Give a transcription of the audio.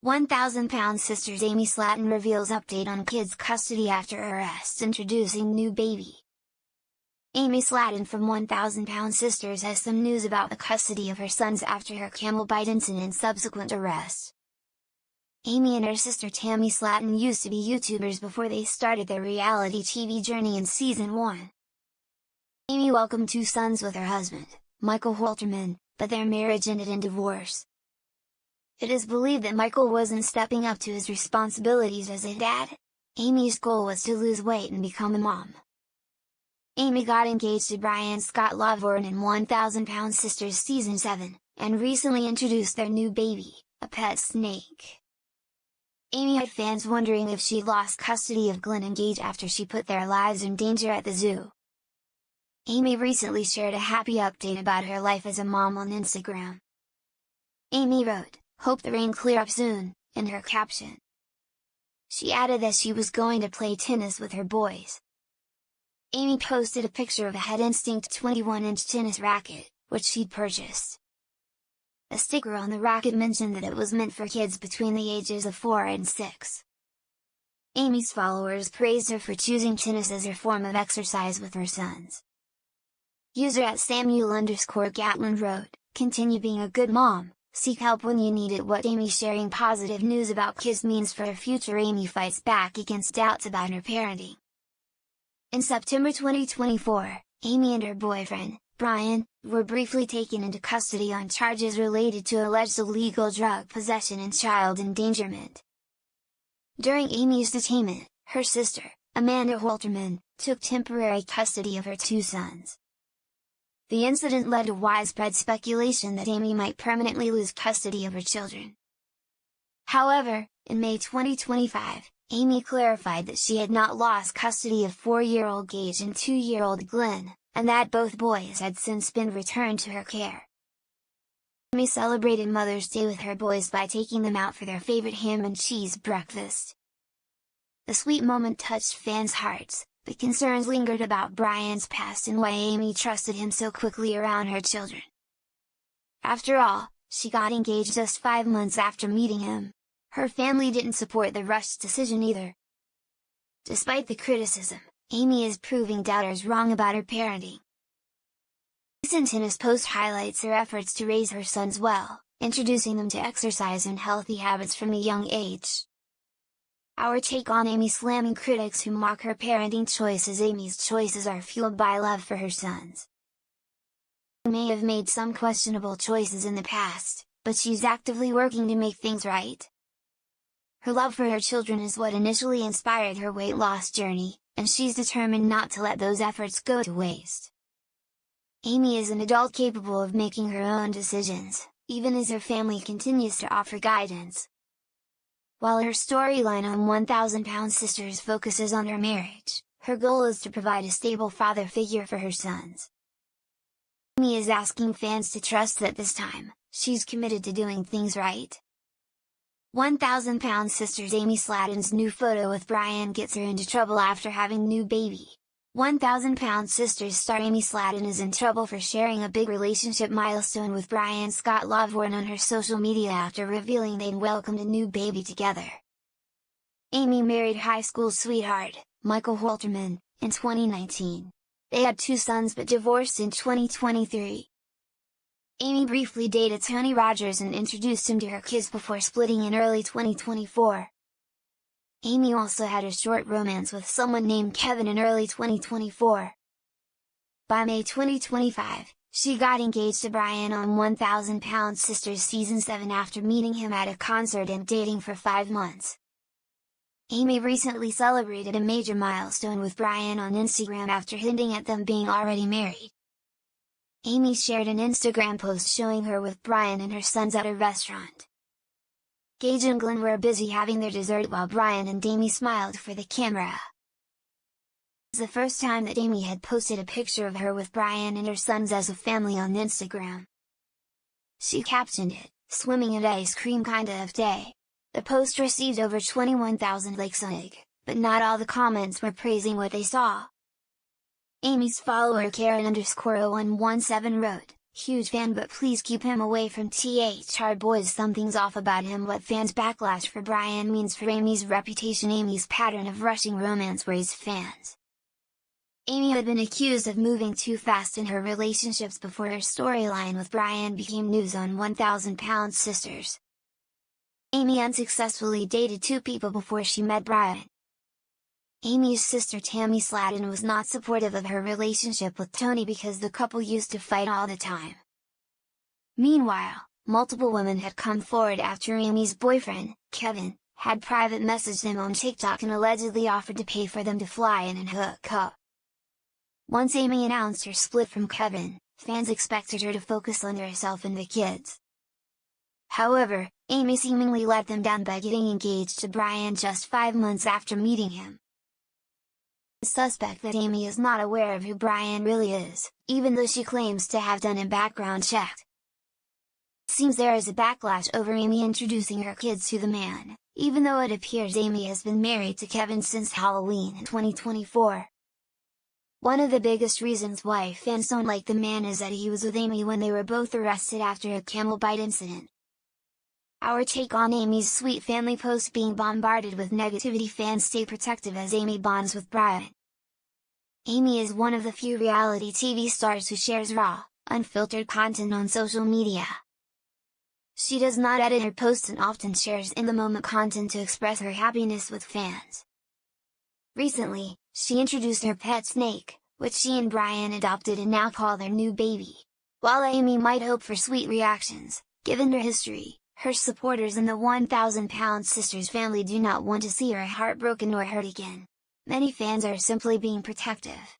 1,000-pound sisters Amy Slatton reveals update on kids' custody after arrest, introducing new baby. Amy Slatton from 1,000-pound sisters has some news about the custody of her sons after her camel bite incident and subsequent arrest. Amy and her sister Tammy Slatton used to be YouTubers before they started their reality TV journey in Season 1. Amy welcomed 2 sons with her husband, Michael Holterman, but their marriage ended in divorce. It is believed that Michael wasn't stepping up to his responsibilities as a dad. Amy's goal was to lose weight and become a mom. Amy got engaged to Brian Scott Laverne in 1,000-pound sisters Season 7, and recently introduced their new baby, a pet snake. Amy had fans wondering if she lost custody of Glenn and Gage after she put their lives in danger at the zoo. Amy recently shared a happy update about her life as a mom on Instagram. Amy wrote, "Hope the rain clear up soon," in her caption. She added that she was going to play tennis with her boys. Amy posted a picture of a Head Instinct 21-inch tennis racket, which she'd purchased. A sticker on the racket mentioned that it was meant for kids between the ages of 4 and 6. Amy's followers praised her for choosing tennis as her form of exercise with her sons. User @Samuel_Gatlin wrote, "Continue being a good mom, seek help when you need it." What Amy sharing positive news about kids means for her future. Amy fights back against doubts about her parenting. In September 2024, Amy and her boyfriend, Brian, were briefly taken into custody on charges related to alleged illegal drug possession and child endangerment. During Amy's detainment, her sister, Amanda Holterman, took temporary custody of her 2 sons. The incident led to widespread speculation that Amy might permanently lose custody of her children. However, in May 2025, Amy clarified that she had not lost custody of 4-year-old Gage and 2-year-old Glenn, and that both boys had since been returned to her care. Amy celebrated Mother's Day with her boys by taking them out for their favorite ham and cheese breakfast. The sweet moment touched fans' hearts, but concerns lingered about Brian's past and why Amy trusted him so quickly around her children. After all, she got engaged just 5 months after meeting him. Her family didn't support the rushed decision either. Despite the criticism, Amy is proving doubters wrong about her parenting. Recent tennis post highlights her efforts to raise her sons well, introducing them to exercise and healthy habits from a young age. Our take on Amy slamming critics who mock her parenting choices. Amy's choices are fueled by love for her sons. She may have made some questionable choices in the past, but she's actively working to make things right. Her love for her children is what initially inspired her weight loss journey, and she's determined not to let those efforts go to waste. Amy is an adult capable of making her own decisions, even as her family continues to offer guidance. While her storyline on 1,000-pound sisters focuses on her marriage, her goal is to provide a stable father figure for her sons. Amy is asking fans to trust that this time, she's committed to doing things right. 1,000-pound sisters Amy Slatton's new photo with Brian gets her into trouble after having new baby. 1,000-pound sisters star Amy Slatton is in trouble for sharing a big relationship milestone with Brian Scott Laverne on her social media after revealing they'd welcomed a new baby together. Amy married high school sweetheart, Michael Holterman, in 2019. They had 2 sons but divorced in 2023. Amy briefly dated Tony Rogers and introduced him to her kids before splitting in early 2024. Amy also had a short romance with someone named Kevin in early 2024. By May 2025, she got engaged to Brian on 1,000-pound sisters Season 7 after meeting him at a concert and dating for 5 months. Amy recently celebrated a major milestone with Brian on Instagram after hinting at them being already married. Amy shared an Instagram post showing her with Brian and her sons at a restaurant. Gage and Glenn were busy having their dessert while Brian and Amy smiled for the camera. It was the first time that Amy had posted a picture of her with Brian and her sons as a family on Instagram. She captioned it, "Swimming in ice cream kinda of day." The post received over 21,000 likes on it, but not all the comments were praising what they saw. Amy's follower Karen_0117 wrote, huge fan but please keep him away from THR boys, something's off about him. What fans' backlash for Brian means for Amy's reputation. Amy's pattern of rushing romance worries fans. Amy had been accused of moving too fast in her relationships before her storyline with Brian became news on 1000 Sisters. Amy unsuccessfully dated 2 people before she met Brian. Amy's sister Tammy Sladen was not supportive of her relationship with Tony because the couple used to fight all the time. Meanwhile, multiple women had come forward after Amy's boyfriend, Kevin, had private messaged them on TikTok and allegedly offered to pay for them to fly in and hook up. Once Amy announced her split from Kevin, fans expected her to focus on herself and the kids. However, Amy seemingly let them down by getting engaged to Brian just 5 months after meeting him. It's suspect that Amy is not aware of who Brian really is, even though she claims to have done a background check. It seems there is a backlash over Amy introducing her kids to the man, even though it appears Amy has been married to Kevin since Halloween in 2024. One of the biggest reasons why fans don't like the man is that he was with Amy when they were both arrested after a camel bite incident. Our take on Amy's sweet family post being bombarded with negativity. Fans stay protective as Amy bonds with Brian. Amy is one of the few reality TV stars who shares raw, unfiltered content on social media. She does not edit her posts and often shares in-the-moment content to express her happiness with fans. Recently, she introduced her pet snake, which she and Brian adopted and now call their new baby. While Amy might hope for sweet reactions, given her history, her supporters in the 1000 Sisters family do not want to see her heartbroken or hurt again. Many fans are simply being protective.